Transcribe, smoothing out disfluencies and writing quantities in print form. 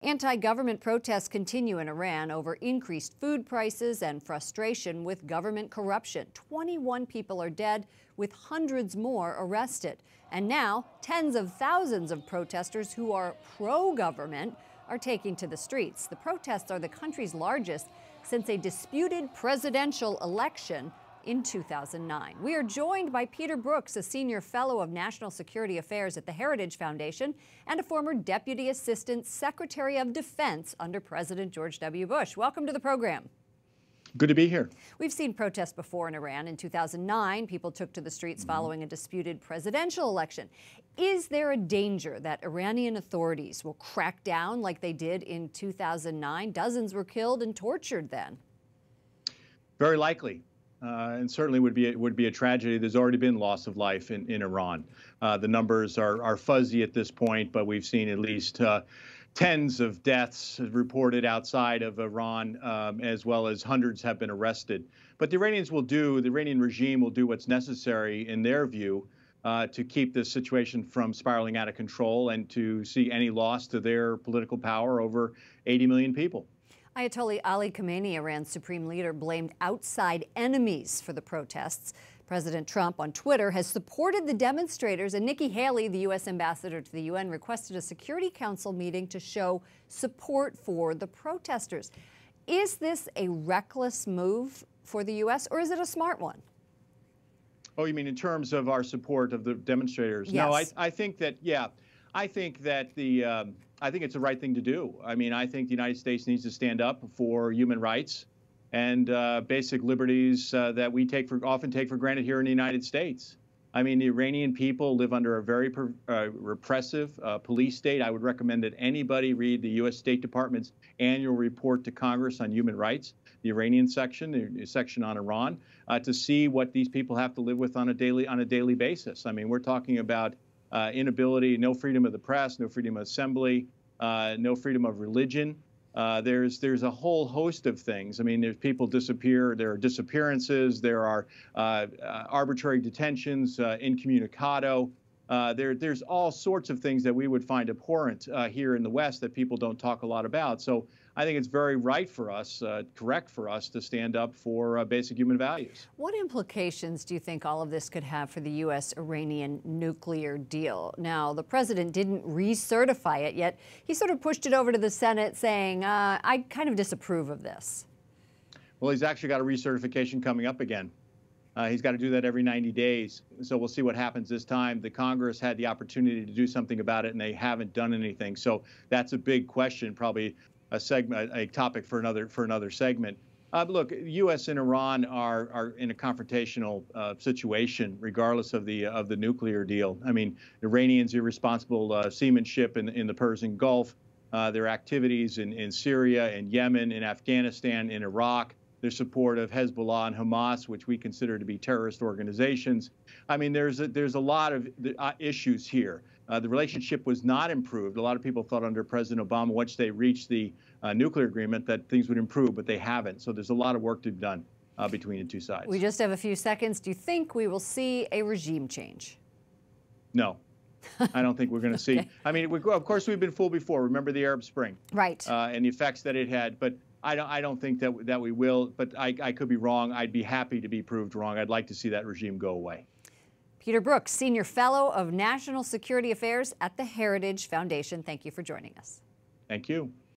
Anti-government protests continue in Iran over increased food prices and frustration with government corruption. 21 people are dead, with hundreds more arrested. And now, tens of thousands of protesters who are pro-government are taking to the streets. The protests are the country's largest since a disputed presidential election in 2009. We are joined by Peter Brookes, a senior fellow of national security affairs at the Heritage Foundation and a former Deputy Assistant Secretary of Defense under President George W. Bush. Welcome to the program. Good to be here. We've seen protests before in Iran. In 2009, people took to the streets following a disputed presidential election. Is there a danger that Iranian authorities will crack down like they did in 2009? Dozens were killed and tortured then. Very likely. And certainly would be a tragedy. There's already been loss of life in Iran. The numbers are fuzzy at this point, but we've seen at least tens of deaths reported outside of Iran, as well as hundreds have been arrested. But the Iranian regime will do what's necessary, in their view, to keep this situation from spiraling out of control and to see any loss to their political power over 80 million people. Ayatollah Ali Khamenei, Iran's supreme leader, blamed outside enemies for the protests. President Trump on Twitter has supported the demonstrators, and Nikki Haley, the U.S. ambassador to the UN, requested a Security Council meeting to show support for the protesters. Is this a reckless move for the U.S., or is it a smart one? Oh, you mean in terms of our support of the demonstrators? Yes. No, I think that, yeah. I think that I think it's the right thing to do. I mean, I think the United States needs to stand up for human rights and basic liberties that we often take for granted here in the United States. I mean, the Iranian people live under a very repressive police state. I would recommend that anybody read the U.S. State Department's annual report to Congress on human rights, the Iranian section, the section on Iran, to see what these people have to live with on a daily basis. I mean, we're talking about inability, no freedom of the press, no freedom of assembly, no freedom of religion. There's a whole host of things. I mean, there's people disappear, there are disappearances, there are arbitrary detentions, incommunicado. There's all sorts of things that we would find abhorrent here in the West that people don't talk a lot about. So I think it's very right for us, correct for us to stand up for basic human values. What implications do you think all of this could have for the U.S.-Iranian nuclear deal? Now, the president didn't recertify it yet. He sort of pushed it over to the Senate saying, I kind of disapprove of this. Well, he's actually got a recertification coming up again. He's got to do that every 90 days. So we'll see what happens this time. The Congress had the opportunity to do something about it, and they haven't done anything. So that's a big question, probably a topic for another segment. Look, U.S. and Iran are in a confrontational situation, regardless of the nuclear deal. I mean, Iranians' irresponsible seamanship in the Persian Gulf, their activities in Syria, in Yemen, in Afghanistan, in Iraq, their support of Hezbollah and Hamas, which we consider to be terrorist organizations. I mean, there's a lot of issues here. The relationship was not improved. A lot of people thought under President Obama, once they reached the nuclear agreement, that things would improve, but they haven't. So there's a lot of work to be done between the two sides. We just have a few seconds. Do you think we will see a regime change? No. I don't think we're going to see. Okay. I mean, of course, we've been fooled before. Remember the Arab Spring, right? And the effects that it had. But I don't think that we will. But I could be wrong. I'd be happy to be proved wrong. I'd like to see that regime go away. Peter Brookes, Senior Fellow of National Security Affairs at the Heritage Foundation. Thank you for joining us. Thank you.